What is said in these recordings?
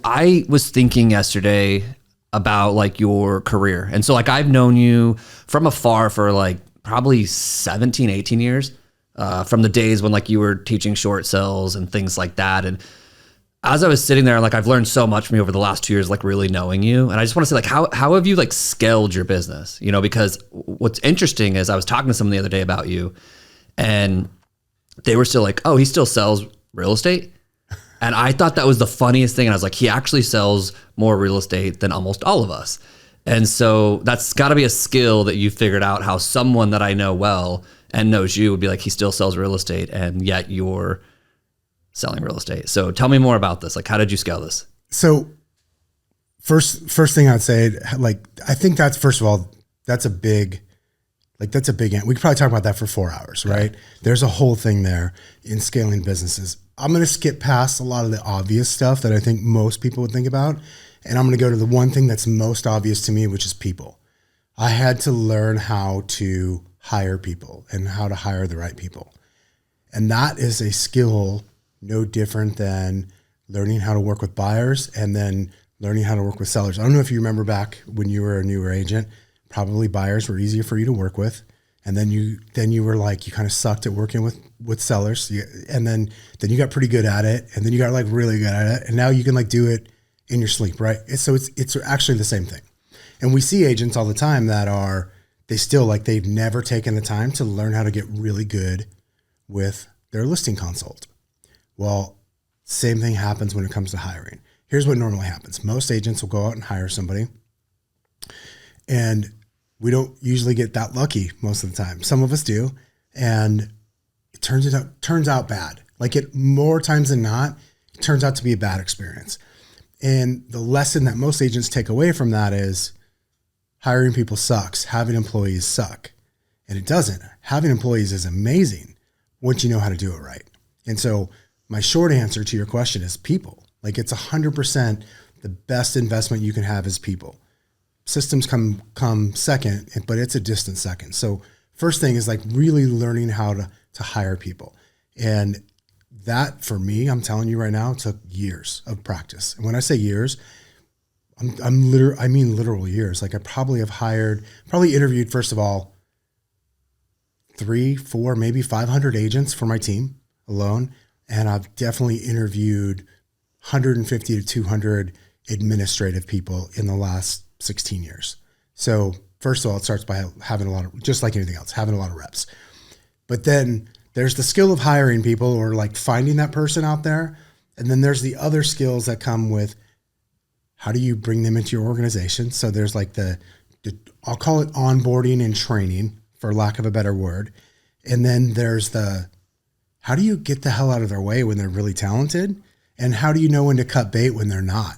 I was thinking yesterday about like your career. And so like I've known you from afar for like probably 17, 18 years, from the days when like you were teaching short sales and things like that. And as I was sitting there, like I've learned so much from you over the last 2 years, like really knowing you. And I just want to say like, how have you like scaled your business? You know, because what's interesting is I was talking to someone the other day about you and they were still like, oh, he still sells real estate. And I thought that was the funniest thing. And I was like, he actually sells more real estate than almost all of us. And so that's got to be a skill that you figured out, how someone that I know well and knows you would be like, he still sells real estate and yet you're selling real estate. So tell me more about this. Like, how did you scale this? So first thing I'd say, like, I think that's, first of all, that's a big, we could probably talk about that for 4 hours, right? Okay. There's a whole thing there in scaling businesses. I'm going to skip past a lot of the obvious stuff that I think most people would think about. And I'm going to go to the one thing that's most obvious to me, which is people. I had to learn how to hire people and how to hire the right people. And that is a skill no different than learning how to work with buyers and then learning how to work with sellers. I don't know if you remember back when you were a newer agent, probably buyers were easier for you to work with. And then you were like, you kind of sucked at working with sellers. And then you got pretty good at it. And then you got like really good at it. And now you can like do it in your sleep, right? So it's actually the same thing. And we see agents all the time that they've never taken the time to learn how to get really good with their listing consult. Well, same thing happens when it comes to hiring. Here's what normally happens. Most agents will go out and hire somebody, and we don't usually get that lucky most of the time. Some of us do, and it turns out bad. Like it more times than not, it turns out to be a bad experience. And the lesson that most agents take away from that is hiring people sucks. Having employees suck. And it doesn't. Having employees is amazing once you know how to do it right. And so my short answer to your question is people. Like it's 100% the best investment you can have is people. Systems come second, but it's a distant second. So first thing is like really learning how to hire people. And that for me, I'm telling you right now, took years of practice. And when I say years, I mean literal years. Like I probably interviewed, first of all, 3, 4, maybe 500 agents for my team alone. And I've definitely interviewed 150 to 200 administrative people in the last 16 years. So first of all, it starts by having just like anything else, having a lot of reps. But then there's the skill of hiring people or like finding that person out there. And then there's the other skills that come with how do you bring them into your organization? So there's like I'll call it onboarding and training for lack of a better word. And then there's how do you get the hell out of their way when they're really talented? And how do you know when to cut bait when they're not?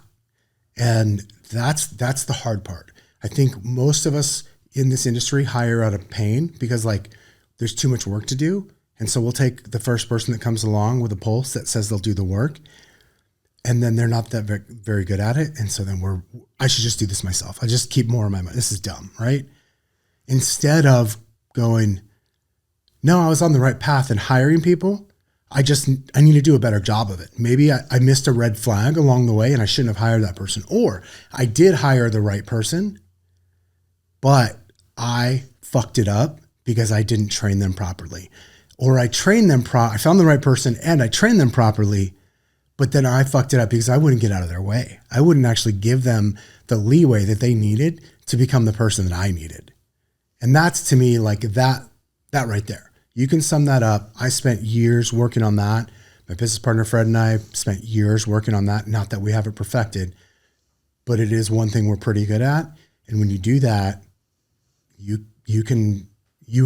And that's the hard part. I think most of us in this industry hire out of pain because like there's too much work to do. And so we'll take the first person that comes along with a pulse that says they'll do the work. And then they're not that very, very good at it. And so then I should just do this myself. I just keep more in my mind. This is dumb, right? Instead of going, no, I was on the right path and hiring people. I need to do a better job of it. Maybe I missed a red flag along the way and I shouldn't have hired that person. Or I did hire the right person, but I fucked it up because I didn't train them properly. Or I trained them, I found the right person and I trained them properly, but then I fucked it up because I wouldn't get out of their way. I wouldn't actually give them the leeway that they needed to become the person that I needed. And that's to me like that right there. You can sum that up. I spent years working on that. My business partner, Fred, and I spent years working on that. Not that we have it perfected, but it is one thing we're pretty good at. And when you do that, you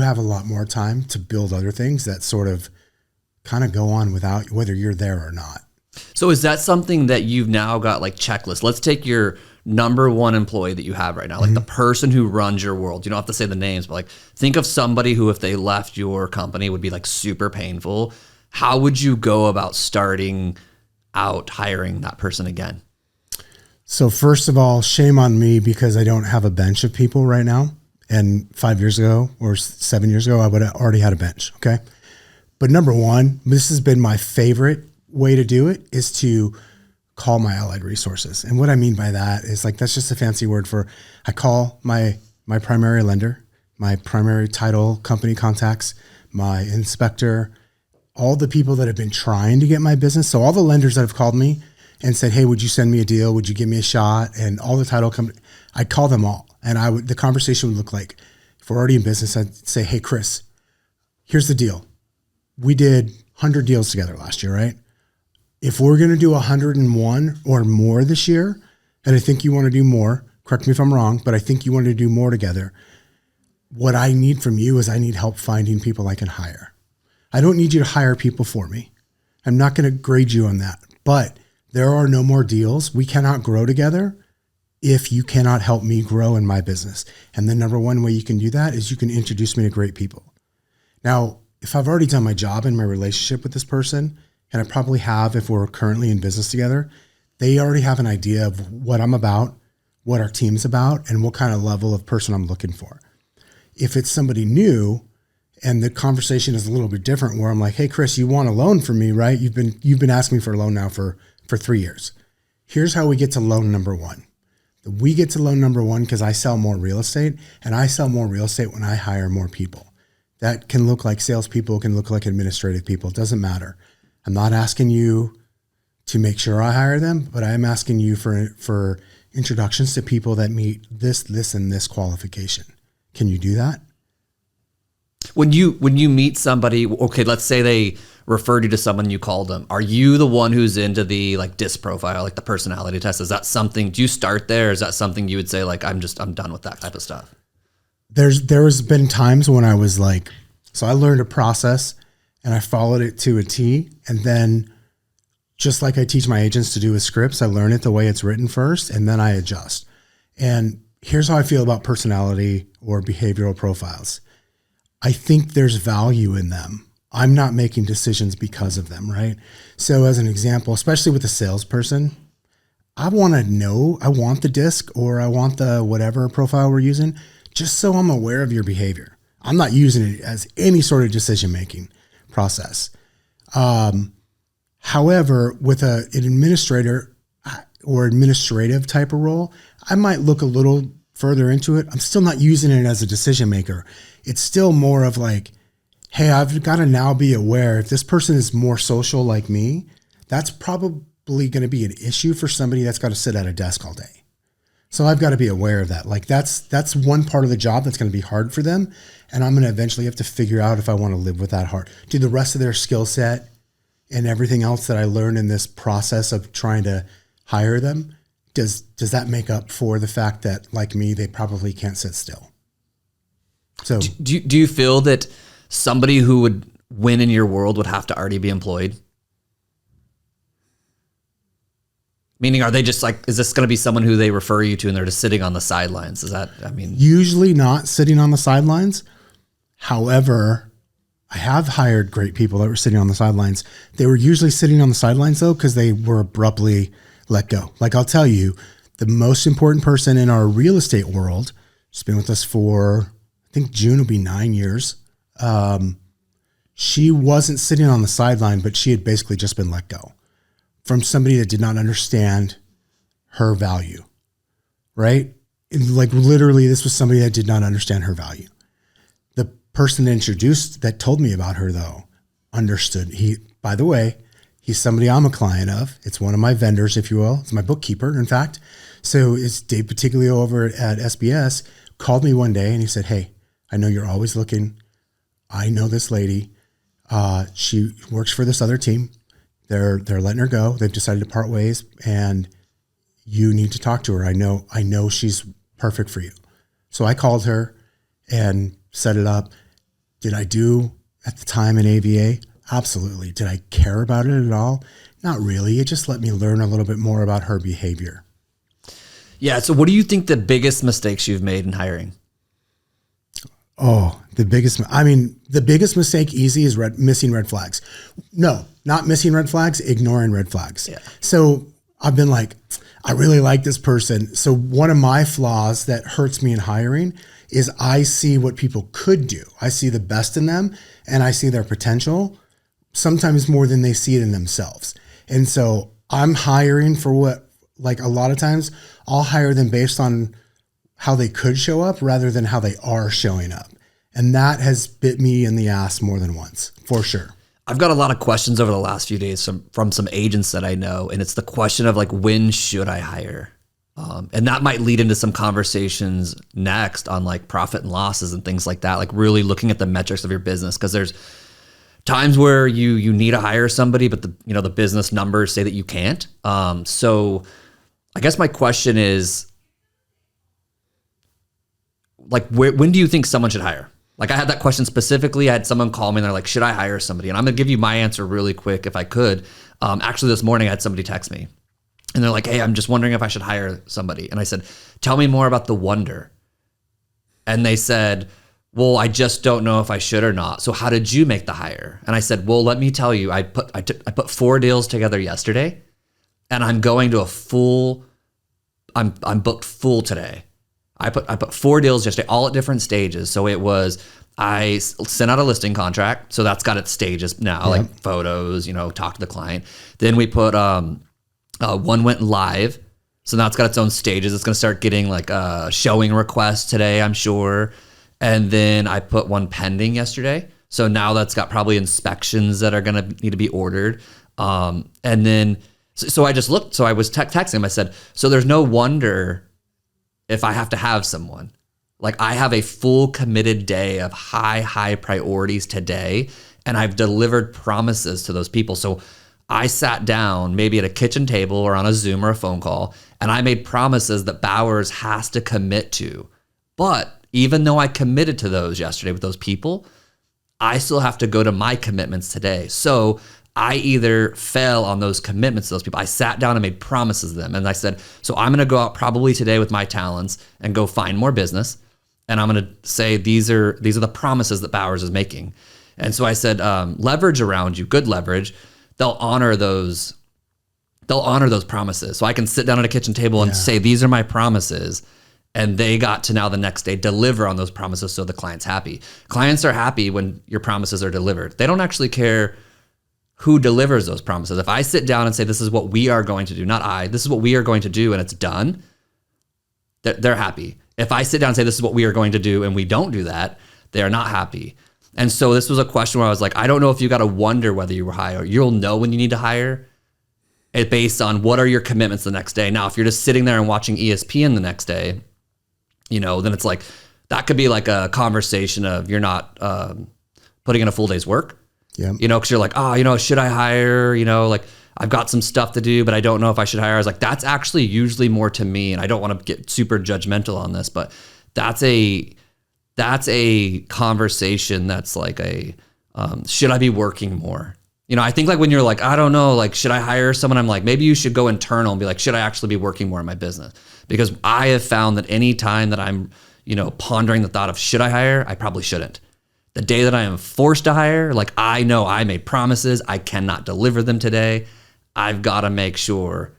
have a lot more time to build other things that sort of kind of go on without whether you're there or not. So is that something that you've now got like checklists? Let's take your number one employee that you have right now, like the person who runs your world. You don't have to say the names, but like think of somebody who, if they left your company, would be like super painful. How would you go about starting out hiring that person again? So first of all, shame on me because I don't have a bench of people right now. And 5 years ago or 7 years ago, I would have already had a bench. Okay. But number one, this has been my favorite way to do it, is to call my allied resources. And what I mean by that is like, that's just a fancy word for, I call my primary lender, my primary title company contacts, my inspector, all the people that have been trying to get my business. So all the lenders that have called me and said, hey, would you send me a deal? Would you give me a shot? And all the title company, I'd call them all. And the conversation would look like, if we're already in business, I'd say, hey, Chris, here's the deal. We did 100 deals together last year, right? If we're going to do 101 or more this year, and I think you want to do more, correct me if I'm wrong, but I think you want to do more together. What I need from you is I need help finding people I can hire. I don't need you to hire people for me. I'm not going to grade you on that, but there are no more deals. We cannot grow together if you cannot help me grow in my business. And the number one way you can do that is you can introduce me to great people. Now, if I've already done my job in my relationship with this person, and I probably have if we're currently in business together, they already have an idea of what I'm about, what our team's about, and what kind of level of person I'm looking for. If it's somebody new and the conversation is a little bit different where I'm like, hey, Chris, you want a loan from me, right? You've been asking me for a loan now for 3 years. Here's how we get to loan number one. We get to loan number one because I sell more real estate, and I sell more real estate when I hire more people. That can look like salespeople, can look like administrative people. It doesn't matter. I'm not asking you to make sure I hire them, but I am asking you for introductions to people that meet this, and this qualification. Can you do that? When you meet somebody, okay, let's say they referred you to someone, you called them. Are you the one who's into the like DISC profile, like the personality test? Is that something, do you start there? Is that something you would say like, I'm done with that type of stuff? There's been times when I was like, so I learned a process and I followed it to a T. And then just like I teach my agents to do with scripts, I learn it the way it's written first, and then I adjust. And here's how I feel about personality or behavioral profiles. I think there's value in them. I'm not making decisions because of them, right? So as an example, especially with a salesperson, I want to know, I want the DISC or I want the whatever profile we're using, just so I'm aware of your behavior. I'm not using it as any sort of decision-making process. However, with an administrator or administrative type of role, I might look a little further into it. I'm still not using it as a decision maker. It's still more of like, hey, I've got to now be aware if this person is more social like me, that's probably going to be an issue for somebody that's got to sit at a desk all day. So I've got to be aware of that. Like that's one part of the job that's going to be hard for them. And I'm going to eventually have to figure out if I want to live with that hard. Do the rest of their skill set and everything else that I learned in this process of trying to hire them, does that make up for the fact that, like me, they probably can't sit still? So do you feel that somebody who would win in your world would have to already be employed? Meaning, are they just like, is this going to be someone who they refer you to and they're just sitting on the sidelines? Is that, I mean, usually not sitting on the sidelines. However, I have hired great people that were sitting on the sidelines. They were usually sitting on the sidelines though, because they were abruptly let go. Like I'll tell you, the most important person in our real estate world, she's been with us for, I think June will be 9 years. She wasn't sitting on the sideline, but she had basically just been let go from somebody that did not understand her value, right? And like literally this was somebody that did not understand her value. The person that told me about her though, understood. By the way, he's somebody I'm a client of. It's one of my vendors, if you will. It's my bookkeeper, in fact. So it's Dave Patiglio over at SBS called me one day and he said, hey, I know you're always looking. I know this lady. She works for this other team. They're letting her go. They've decided to part ways and you need to talk to her. I know she's perfect for you. So I called her and set it up. Did I do at the time in AVA? Absolutely. Did I care about it at all? Not really. It just let me learn a little bit more about her behavior. Yeah. So what do you think the biggest mistakes you've made in hiring? Oh, the biggest mistake easy is missing red flags. No, not missing red flags, ignoring red flags. Yeah. So I've been like, I really like this person. So one of my flaws that hurts me in hiring is I see what people could do. I see the best in them and I see their potential sometimes more than they see it in themselves. And so I'm hiring for what, like a lot of times I'll hire them based on how they could show up rather than how they are showing up. And that has bit me in the ass more than once, for sure. I've got a lot of questions over the last few days from some agents that I know. And it's the question of like, when should I hire? And that might lead into some conversations next on like profit and losses and things like that. Like really looking at the metrics of your business. Cause there's times where you need to hire somebody, but the business numbers say that you can't. So I guess my question is like, when do you think someone should hire? Like I had that question specifically. I had someone call me and they're like, should I hire somebody? And I'm going to give you my answer really quick if I could. Actually this morning I had somebody text me and they're like, hey, I'm just wondering if I should hire somebody. And I said, tell me more about the wonder. And they said, well, I just don't know if I should or not. So how did you make the hire? And I said, well, let me tell you, I put 4 deals together yesterday and I'm going to I'm booked full today. I put 4 deals yesterday, all at different stages. So it was, I sent out a listing contract. So that's got its stages now, like photos, talk to the client. Then we put, one went live. So now it's got its own stages. It's going to start getting like showing requests today, I'm sure. And then I put one pending yesterday. So now that's got probably inspections that are going to need to be ordered. And then, so I just looked, so I was texting him. I said, so there's no wonder if I have to have someone. Like I have a full committed day of high priorities today. And I've delivered promises to those people. So I sat down maybe at a kitchen table or on a Zoom or a phone call, and I made promises that Bowers has to commit to. But even though I committed to those yesterday with those people, I still have to go to my commitments today. So I either fell on those commitments to those people. I sat down and made promises to them. And I said, so I'm going to go out probably today with my talents and go find more business. And I'm going to say, these are the promises that Bowers is making. And so I said, leverage around you, good leverage. They'll honor those promises. So I can sit down at a kitchen table and say, these are my promises. And they got to now the next day deliver on those promises so the client's happy. Clients are happy when your promises are delivered. They don't actually care who delivers those promises. If I sit down and say, this is what we are going to do, this is what we are going to do and it's done, they're happy. If I sit down and say, this is what we are going to do and we don't do that, they are not happy. And so this was a question where I was like, I don't know if you got to wonder whether you were hired. You'll know when you need to hire it based on what are your commitments the next day. Now, if you're just sitting there and watching ESPN the next day, then it's like, that could be like a conversation of you're not putting in a full day's work. Yeah. Because you're like, should I hire? Like I've got some stuff to do, but I don't know if I should hire. I was like, that's actually usually more to me. And I don't want to get super judgmental on this, but that's a conversation that's like should I be working more? I think like when you're like, I don't know, like, should I hire someone? I'm like, maybe you should go internal and be like, should I actually be working more in my business? Because I have found that any time that I'm, pondering the thought of should I hire, I probably shouldn't. The day that I am forced to hire, like I know I made promises, I cannot deliver them today. I've got to make sure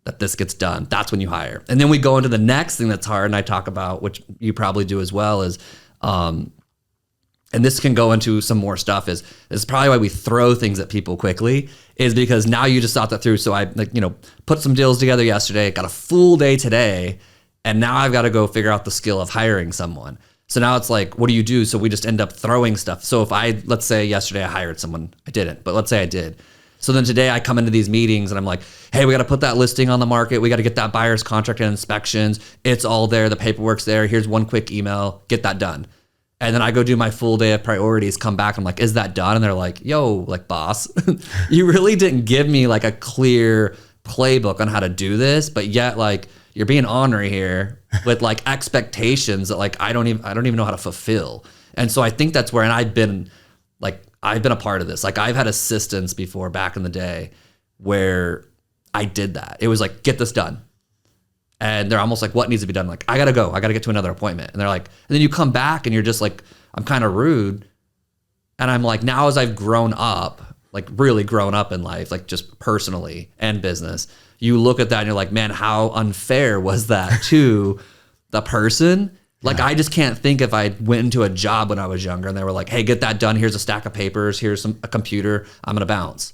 that this gets done. That's when you hire. And then we go into the next thing that's hard, and I talk about, which you probably do as well, is, and this can go into some more stuff, is probably why we throw things at people quickly, is because now you just thought that through. So I put some deals together yesterday, got a full day today, and now I've got to go figure out the skill of hiring someone. So now it's like, what do you do? So we just end up throwing stuff. So if let's say yesterday I hired someone, I didn't, but let's say I did. So then today I come into these meetings and I'm like, hey, we got to put that listing on the market. We got to get that buyer's contract and inspections. It's all there. The paperwork's there. Here's one quick email. Get that done. And then I go do my full day of priorities, come back. I'm like, is that done? And they're like, yo, like boss, you really didn't give me like a clear playbook on how to do this, but yet like you're being ornery here with like expectations that like I don't even know how to fulfill. And so I think that's where, and I've been a part of this. Like I've had assistants before back in the day where I did that. It was like, get this done. And they're almost like, what needs to be done? Like, I gotta go. I gotta get to another appointment. And they're like, and then you come back and you're just like, I'm kind of rude. And I'm like, now as I've grown up, like really grown up in life, like just personally and business, you look at that and you're like, man, how unfair was that to the person? Like, I just can't think if I went into a job when I was younger and they were like, hey, get that done. Here's a stack of papers. Here's a computer. I'm going to bounce.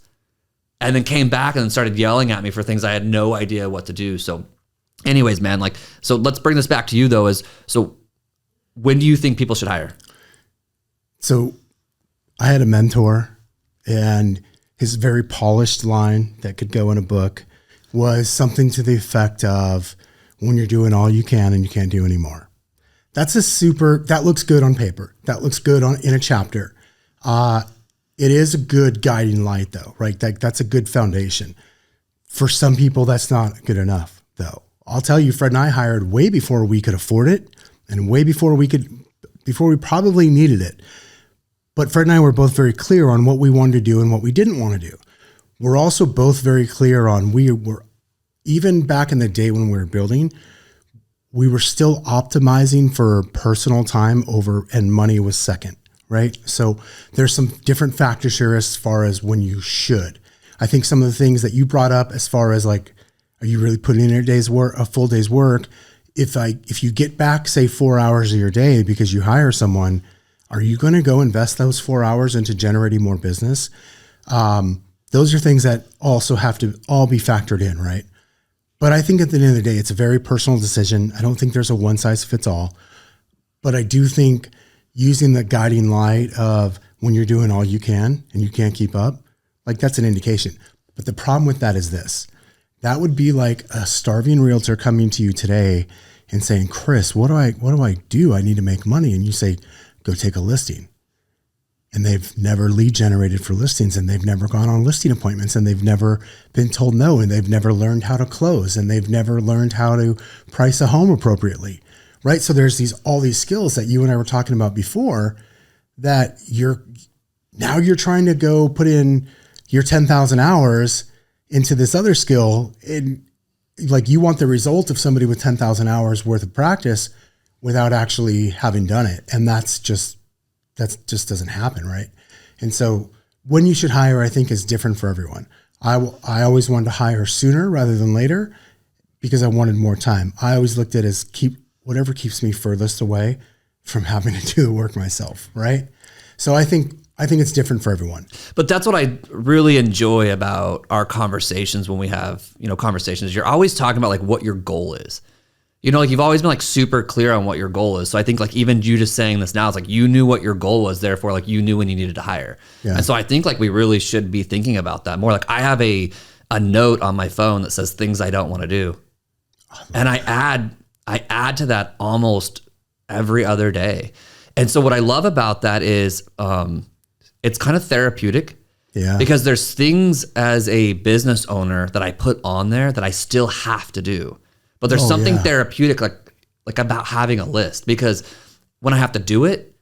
and then came back and then started yelling at me for things I had no idea what to do. So anyways, man, like, so let's bring this back to you though, so when do you think people should hire? So I had a mentor, and his very polished line that could go in a book was something to the effect of, when you're doing all you can and you can't do any more. That looks good on paper. That looks good in a chapter. It is a good guiding light though, right? That's a good foundation. For some people, that's not good enough though. I'll tell you, Fred and I hired way before we could afford it, and way before we probably needed it. But Fred and I were both very clear on what we wanted to do and what we didn't want to do. We're also both very clear on, even back in the day when we were building, we were still optimizing for personal time and money was second, right? So there's some different factors here as far as when you should. I think some of the things that you brought up as far as like, are you really putting in a full day's work? If you get back, say 4 hours of your day because you hire someone, are you going to go invest those 4 hours into generating more business? Those are things that also have to all be factored in, right? But I think at the end of the day, it's a very personal decision. I don't think there's a one size fits all, but I do think using the guiding light of when you're doing all you can and you can't keep up, like that's an indication. But the problem with that is this. That would be like a starving realtor coming to you today and saying, Chris, what do I do? I need to make money. And you say, go take a listing. And they've never lead generated for listings, and they've never gone on listing appointments, and they've never been told no, and they've never learned how to close, and they've never learned how to price a home appropriately, right? So there's all these skills that you and I were talking about before that you're trying to go put in your 10,000 hours into this other skill. And like, you want the result of somebody with 10,000 hours worth of practice without actually having done it. And that just doesn't happen, right? And so when you should hire, I think, is different for everyone. I always wanted to hire sooner rather than later because I wanted more time. I always looked at it as whatever keeps me furthest away from having to do the work myself, right? So I think it's different for everyone. But that's what I really enjoy about our conversations when we have, conversations. You're always talking about like what your goal is. Like you've always been like super clear on what your goal is. So I think like even you just saying this now, it's like you knew what your goal was, therefore like you knew when you needed to hire. Yeah. And so I think like we really should be thinking about that more. Like I have a note on my phone that says things I don't want to do. And I add to that almost every other day. And so what I love about that is it's kind of therapeutic. Yeah. Because there's things as a business owner that I put on there that I still have to do. But there's something therapeutic like about having a list, because when I have to do it,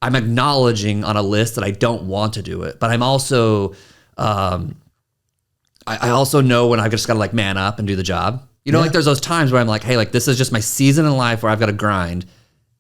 I'm acknowledging on a list that I don't want to do it. But I'm also, I also know when I've just got to like man up and do the job. Like there's those times where I'm like, hey, like this is just my season in life where I've got to grind,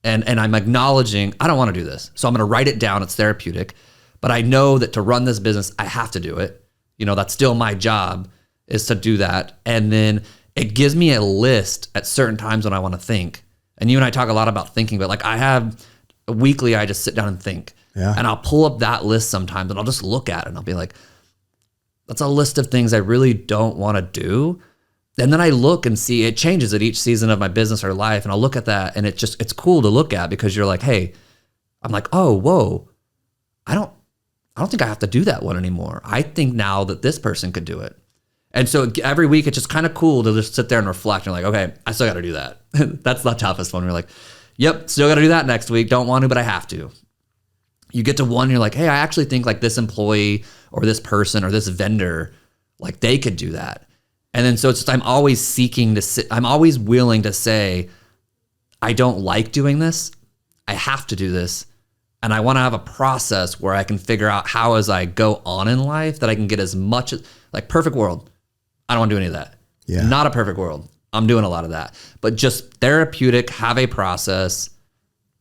and I'm acknowledging I don't want to do this. So I'm going to write it down. It's therapeutic. But I know that to run this business, I have to do it. That's still my job, is to do that. And then it gives me a list at certain times when I want to think. And you and I talk a lot about thinking, but like I have weekly, I just sit down and think. Yeah. And I'll pull up that list sometimes and I'll just look at it and I'll be like, that's a list of things I really don't want to do. And then I look and see it changes at each season of my business or life. And I'll look at that and it's cool to look at, because you're like, hey, I'm like, oh, whoa, I don't think I have to do that one anymore. I think now that this person could do it. And so every week it's just kind of cool to just sit there and reflect and like, okay, I still got to do that. That's the toughest one. You're like, yep, still got to do that next week. Don't want to, but I have to. You get to one and you're like, hey, I actually think like this employee or this person or this vendor, like they could do that. And then so it's just, I'm always I'm always willing to say, I don't like doing this. I have to do this. And I want to have a process where I can figure out how, as I go on in life, that I can get as much like perfect world. I don't want to do any of that. Yeah. Not a perfect world. I'm doing a lot of that, but just therapeutic, have a process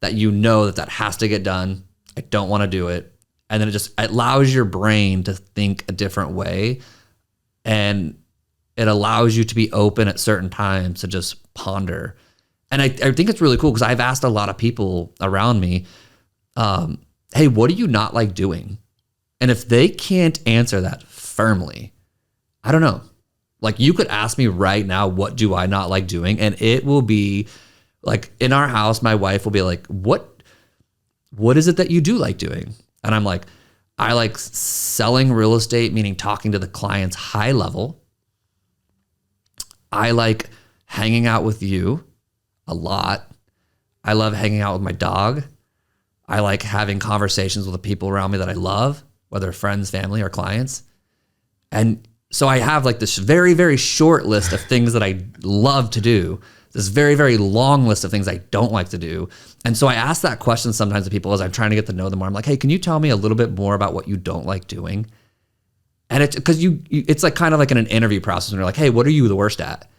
that that has to get done. I don't want to do it. And then it allows your brain to think a different way. And it allows you to be open at certain times to just ponder. And I think it's really cool, because I've asked a lot of people around me, hey, what do you not like doing? And if they can't answer that firmly, I don't know. Like you could ask me right now, what do I not like doing? And it will be like in our house, my wife will be like, what is it that you do like doing? And I'm like, I like selling real estate, meaning talking to the clients high level. I like hanging out with you a lot. I love hanging out with my dog. I like having conversations with the people around me that I love, whether friends, family, or clients. And so I have like this very, very short list of things that I love to do, this very, very long list of things I don't like to do. And so I ask that question sometimes to people as I'm trying to get to know them more. I'm like, hey, can you tell me a little bit more about what you don't like doing? And it's because it's like kind of like in an interview process when you're like, hey, what are you the worst at?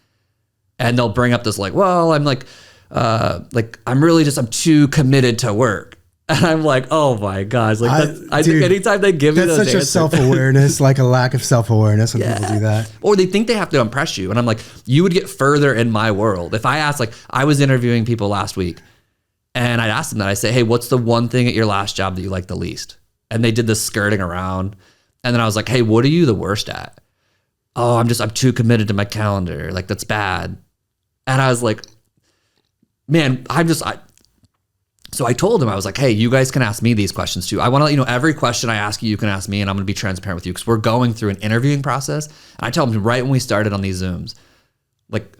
And they'll bring up this like, well, I'm like I'm too committed to work. And I'm like, oh my gosh. Like I think anytime they give me those answers. That's such a self-awareness, like a lack of self-awareness when people do that. Or they think they have to impress you. And I'm like, you would get further in my world. If I asked, like I was interviewing people last week and I'd ask them that, I say, hey, what's the one thing at your last job that you like the least? And they did this skirting around. And then I was like, hey, what are you the worst at? Oh, I'm too committed to my calendar. Like that's bad. And I was like, man, so I told him, I was like, hey, you guys can ask me these questions too. I want to let you know every question I ask you, you can ask me, and I'm going to be transparent with you because we're going through an interviewing process. And I tell them right when we started on these Zooms, like,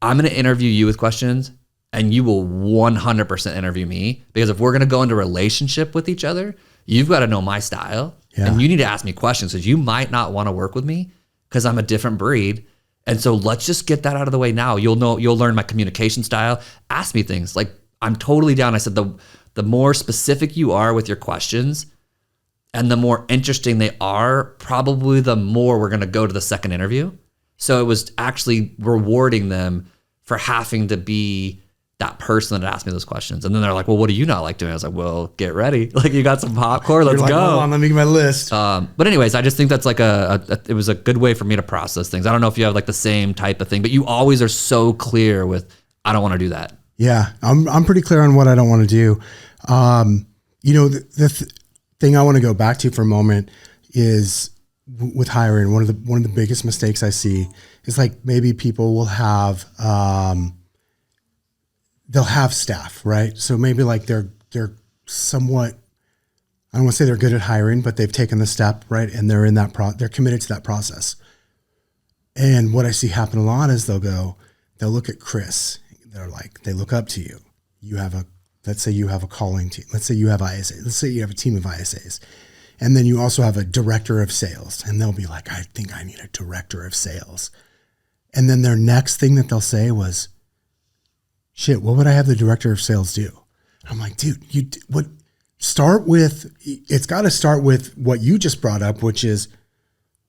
I'm going to interview you with questions and you will 100% interview me, because if we're going to go into a relationship with each other, you've got to know my style and you need to ask me questions because you might not want to work with me because I'm a different breed. And so let's just get that out of the way now. You'll learn my communication style. Ask me things like, I'm totally down. I said, the more specific you are with your questions and the more interesting they are, probably the more we're going to go to the second interview. So it was actually rewarding them for having to be that person that asked me those questions. And then they're like, well, what do you not like doing? I was like, well, get ready. Like you got some popcorn. Let's go. Hold on, let me get my list. But anyways, I just think that's like it was a good way for me to process things. I don't know if you have like the same type of thing, but you always are so clear with, I don't want to do that. Yeah, I'm pretty clear on what I don't want to do. The thing I want to go back to for a moment is with hiring. One of the biggest mistakes I see is like maybe people will have they'll have staff, right? So maybe like they're somewhat, I don't want to say they're good at hiring, but they've taken the step, right? And they're in that they're committed to that process. And what I see happen a lot is they'll look at Chris. They look up to you. Let's say you have a calling team. Let's say you have ISA. Let's say you have a team of ISAs. And then you also have a director of sales. And they'll be like, I think I need a director of sales. And then their next thing that they'll say was, shit, what would I have the director of sales do? And I'm like, dude, it's got to start with what you just brought up, which is,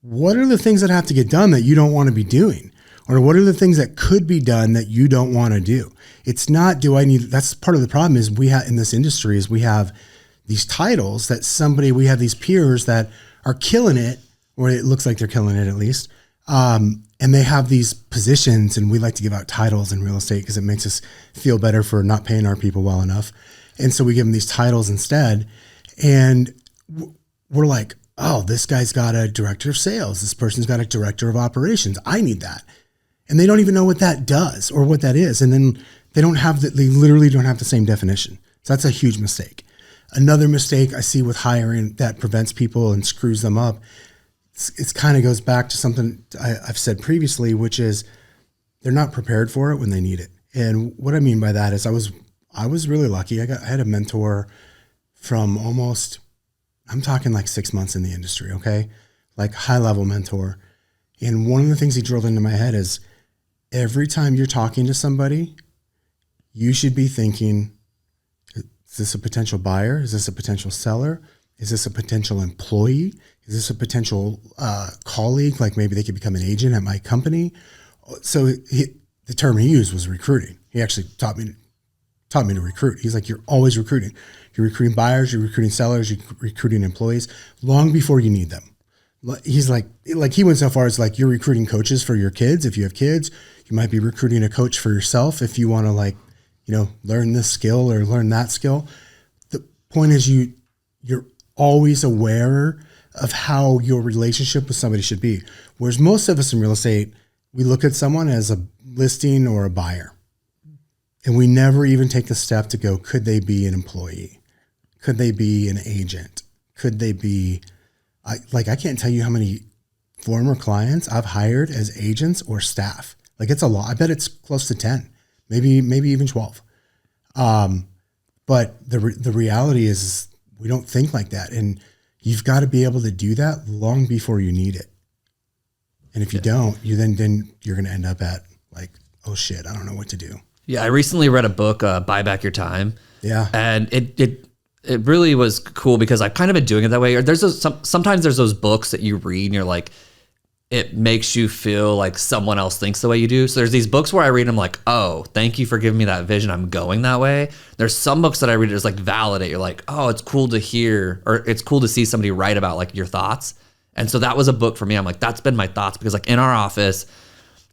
what are the things that have to get done that you don't want to be doing? Or what are the things that could be done that you don't want to do? It's not, that's part of the problem is we have in this industry is we have these titles that we have these peers that are killing it, or it looks like they're killing it at least. And they have these positions, and we like to give out titles in real estate because it makes us feel better for not paying our people well enough. And so we give them these titles instead. And we're like, oh, this guy's got a director of sales. This person's got a director of operations. I need that. And they don't even know what that does or what that is. And then they literally don't have the same definition. So that's a huge mistake. Another mistake I see with hiring that prevents people and screws them up, it kind of goes back to something I've said previously, which is they're not prepared for it when they need it. And what I mean by that is I was really lucky. I had a mentor from I'm talking like 6 months in the industry, okay? Like high level mentor. And one of the things he drilled into my head is every time you're talking to somebody, you should be thinking, is this a potential buyer? Is this a potential seller? Is this a potential employee? Is this a potential colleague? Like maybe they could become an agent at my company. So the term he used was recruiting. He actually taught me to recruit. He's like, you're always recruiting. You're recruiting buyers, you're recruiting sellers, you're recruiting employees long before you need them. He's like he went so far as like you're recruiting coaches for your kids. If you have kids, you might be recruiting a coach for yourself if you want to learn this skill or learn that skill. The point is you're always aware of how your relationship with somebody should be. Whereas most of us in real estate, we look at someone as a listing or a buyer. And we never even take the step to go, could they be an employee? Could they be an agent? Could they be, I can't tell you how many former clients I've hired as agents or staff. Like it's a lot. I bet it's close to 10, maybe even 12. But the reality is we don't think like that. And you've got to be able to do that long before you need it. And if you don't, you then you're going to end up at like, oh shit, I don't know what to do. Yeah. I recently read a book, Buy Back Your Time. Yeah. And it really was cool because I've kind of been doing it that way. Or sometimes there's those books that you read and you're like, it makes you feel like someone else thinks the way you do. So there's these books where I read them like, oh, thank you for giving me that vision. I'm going that way. There's some books that I read just like validate. You're like, oh, it's cool to hear, or it's cool to see somebody write about like your thoughts. And so that was a book for me. I'm like, that's been my thoughts because like in our office,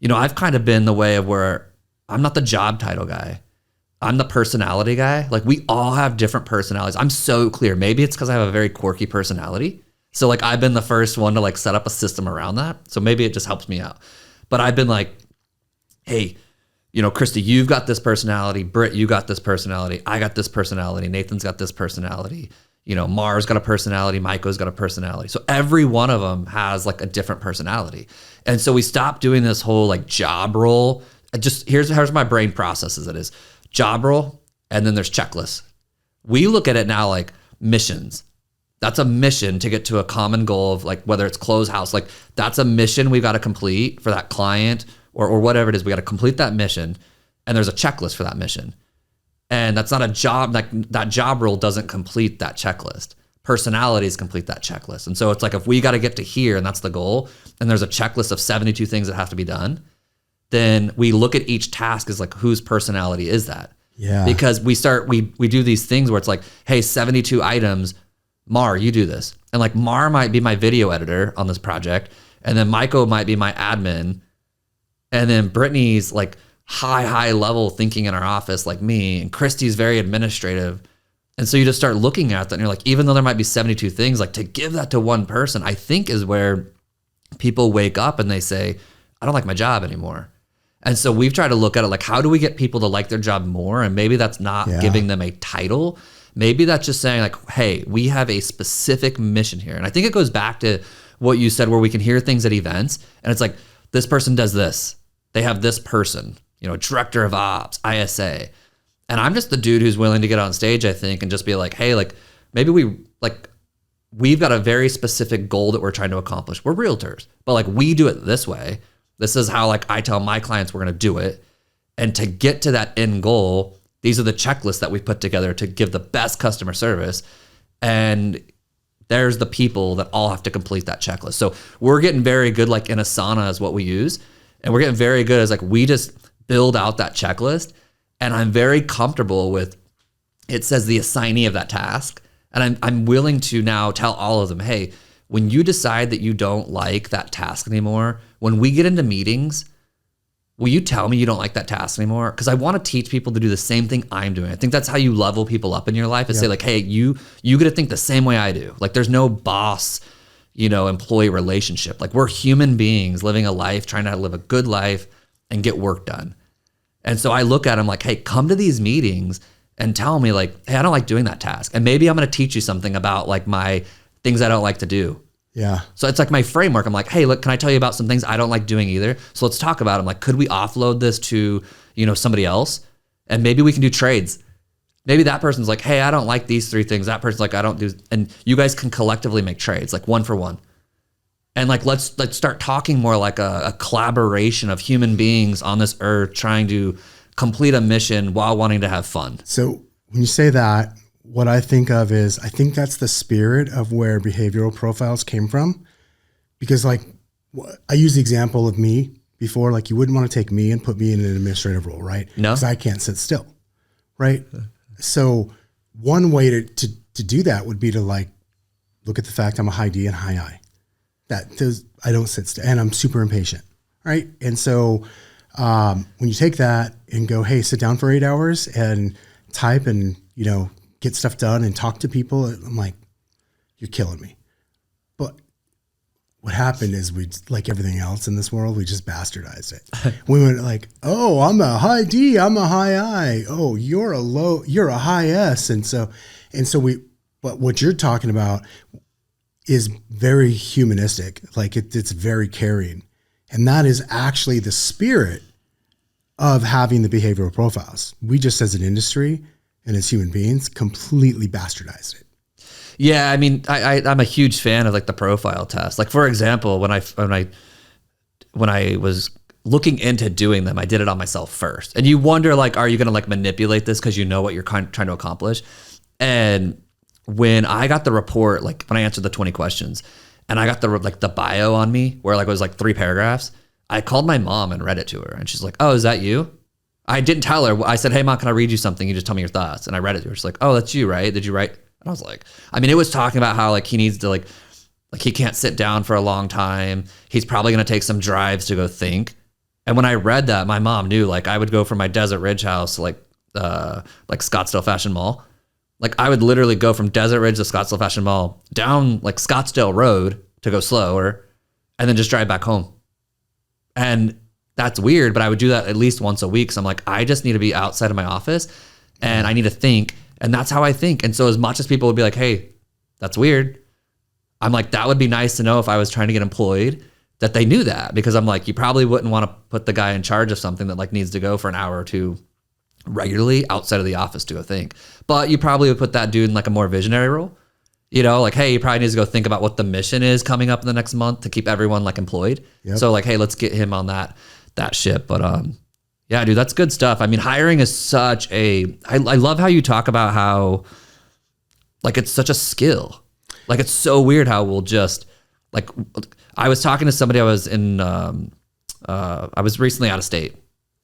I've kind of been the way of where I'm not the job title guy. I'm the personality guy. Like we all have different personalities. I'm so clear. Maybe it's because I have a very quirky personality. So like I've been the first one to like set up a system around that. So maybe it just helps me out. But I've been like, hey, Christy, you've got this personality. Britt, you got this personality. I got this personality. Nathan's got this personality. Mar's got a personality. Maiko's got a personality. So every one of them has like a different personality. And so we stopped doing this whole like job role. Here's my brain processes it is job role. And then there's checklists. We look at it now like missions. That's a mission to get to a common goal of like, whether it's close house, like that's a mission we've got to complete for that client or whatever it is. We got to complete that mission. And there's a checklist for that mission. And that's not a job, like that job role doesn't complete that checklist. Personalities complete that checklist. And so it's like, if we got to get to here and that's the goal, and there's a checklist of 72 things that have to be done, then we look at each task as like, whose personality is that? Yeah. Because we do these things where it's like, hey, 72 items, Mar, you do this. And like Mar might be my video editor on this project. And then Maiko might be my admin. And then Brittany's like high level thinking in our office like me. And Christy's very administrative. And so you just start looking at that and you're like, even though there might be 72 things, like to give that to one person, I think is where people wake up and they say, I don't like my job anymore. And so we've tried to look at it like, how do we get people to like their job more? And maybe that's not giving them a title. Maybe that's just saying like, hey, we have a specific mission here. And I think it goes back to what you said, where we can hear things at events and it's like, this person does this. They have this person, director of ops, ISA. And I'm just the dude who's willing to get on stage, I think, and just be like, hey, like maybe we've got a very specific goal that we're trying to accomplish. We're realtors, but like we do it this way. This is how like I tell my clients we're going to do it. And to get to that end goal, these are the checklists that we put together to give the best customer service. And there's the people that all have to complete that checklist. So we're getting very good, like in Asana is what we use. And we're getting very good as like, we just build out that checklist. And I'm very comfortable with, it says the assignee of that task. And I'm willing to now tell all of them, hey, when you decide that you don't like that task anymore, when we get into meetings, will you tell me you don't like that task anymore? Because I want to teach people to do the same thing I'm doing. I think that's how you level people up in your life, is say like, hey, you get to think the same way I do. Like there's no boss, employee relationship. Like we're human beings living a life, trying to live a good life and get work done. And so I look at them like, hey, come to these meetings and tell me like, hey, I don't like doing that task. And maybe I'm going to teach you something about like my things I don't like to do. Yeah. So it's like my framework. I'm like, hey, look, can I tell you about some things I don't like doing either? So let's talk about them. Like, could we offload this to, somebody else? And maybe we can do trades. Maybe that person's like, hey, I don't like these 3 things. That person's like, I don't do, and you guys can collectively make trades, like 1 for 1. And like, let's start talking more like a collaboration of human beings on this earth trying to complete a mission while wanting to have fun. So when you say that, what I think of is, I think that's the spirit of where behavioral profiles came from. Because like, I use the example of me before, like you wouldn't want to take me and put me in an administrative role, right? No. Because I can't sit still, right? So one way to do that would be to like, look at the fact I'm a high D and high I. I don't sit still and I'm super impatient, right? And so when you take that and go, hey, sit down for 8 hours and type and, get stuff done and talk to people, I'm like, you're killing me. But what happened is we, like everything else in this world, we just bastardized it. We went like, oh, I'm a high D, I'm a high I. Oh, you're a high S. And so but what you're talking about is very humanistic. Like it's very caring. And that is actually the spirit of having the behavioral profiles. We just as an industry and as human beings completely bastardized it. Yeah, I mean, I'm a huge fan of like the profile test. Like for example, when I was looking into doing them, I did it on myself first. And you wonder like, are you going to like manipulate this because you know what you're trying to accomplish? And when I got the report, like when I answered the 20 questions, and I got the bio on me where like it was like 3 paragraphs, I called my mom and read it to her, and she's like, "Oh, is that you?" I didn't tell her. I said, "Hey, Mom, can I read you something? You just tell me your thoughts." And I read it to her. She's like, "Oh, that's you, right? Did you write?" And I was like, I mean, it was talking about how like he needs to like he can't sit down for a long time. He's probably going to take some drives to go think. And when I read that, my mom knew like I would go from my Desert Ridge house to like Scottsdale Fashion Mall. Like I would literally go from Desert Ridge to Scottsdale Fashion Mall down like Scottsdale Road to go slower and then just drive back home. And that's weird, but I would do that at least once a week. So I'm like, I just need to be outside of my office and I need to think. And that's how I think. And so as much as people would be like, hey, that's weird, I'm like, that would be nice to know if I was trying to get employed that they knew that, because I'm like, you probably wouldn't want to put the guy in charge of something that like needs to go for an hour or two regularly outside of the office to go think. But you probably would put that dude in like a more visionary role, you know, like, hey, he probably needs to go think about what the mission is coming up in the next month to keep everyone like employed. Yep. So like, hey, let's get him on that ship. But yeah, dude, that's good stuff. I mean, hiring is such I love how you talk about how like it's such a skill. Like it's so weird how we'll just like, I was talking to somebody, I was recently out of state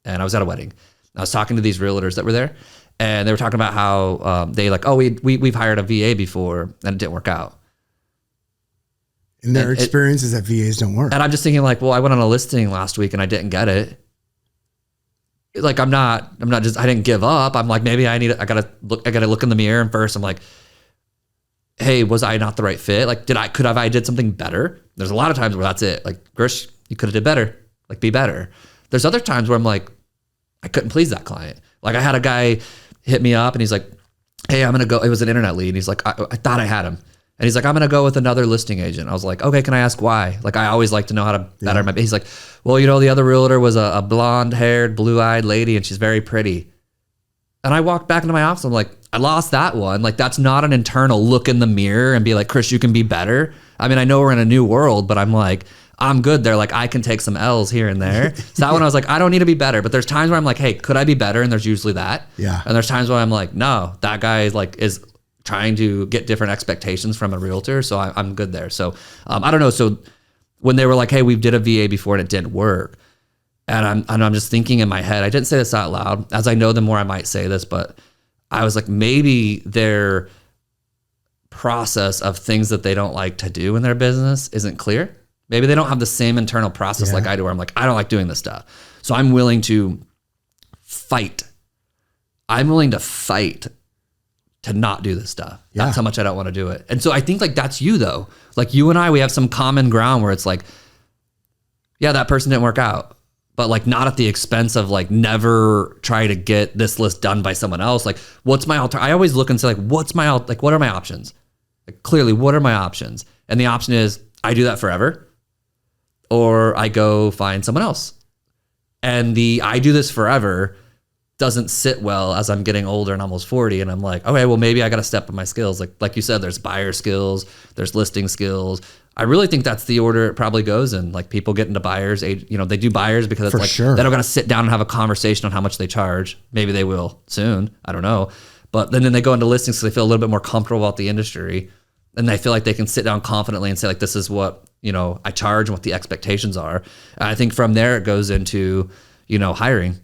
and I was at a wedding. I was talking to these realtors that were there, and they were talking about how they like, oh, we've hired a VA before and it didn't work out. And their experience is that VAs don't work. And I'm just thinking like, well, I went on a listing last week and I didn't get it. Like I'm not just, I didn't give up. I'm like, maybe I gotta look in the mirror, and first I'm like, hey, was I not the right fit? Like, I did something better? There's a lot of times where that's it. Like, Grish, you could have did better. Like, be better. There's other times where I'm like, I couldn't please that client. Like I had a guy hit me up and he's like, hey, I'm going to go. It was an internet lead. And he's like, I thought I had him. And he's like, I'm going to go with another listing agent. I was like, okay, can I ask why? Like, I always like to know how to better my, he's like, well, you know, the other realtor was a blonde haired, blue eyed lady and she's very pretty. And I walked back into my office. I'm like, I lost that one. Like, that's not an internal look in the mirror and be like, Chris, you can be better. I mean, I know we're in a new world, but I'm like, I'm good there. Like I can take some L's here and there. So that one I was like, I don't need to be better. But there's times where I'm like, hey, could I be better? And there's usually that. Yeah. And there's times where I'm like, no, that guy is trying to get different expectations from a realtor. So I'm good there. So I don't know. So when they were like, hey, we did a VA before and it didn't work. And I'm just thinking in my head, I didn't say this out loud. As I know, the more I might say this, but I was like, maybe their process of things that they don't like to do in their business isn't clear. Maybe they don't have the same internal process like I do, where I'm like, I don't like doing this stuff. So I'm willing to fight. I'm willing to fight to not do this stuff. Yeah. That's how much I don't want to do it. And so I think like that's you though. Like you and I, we have some common ground where it's like, yeah, that person didn't work out, but like not at the expense of like never try to get this list done by someone else. Like what's my I always look and say like, what are my options? Like clearly, what are my options? And the option is I do that forever, or I go find someone else. And I do this forever doesn't sit well as I'm getting older and almost 40. And I'm like, okay, well, maybe I got to step up my skills. Like you said, there's buyer skills, there's listing skills. I really think that's the order it probably goes in. Like people get into buyers, you know, they do buyers because it's For like, sure. they don't got to sit down and have a conversation on how much they charge. Maybe they will soon. I don't know. But then they go into listings because they feel a little bit more comfortable about the industry. And they feel like they can sit down confidently and say like, this is what, you know, I charge and what the expectations are. And I think from there it goes into, you know, hiring.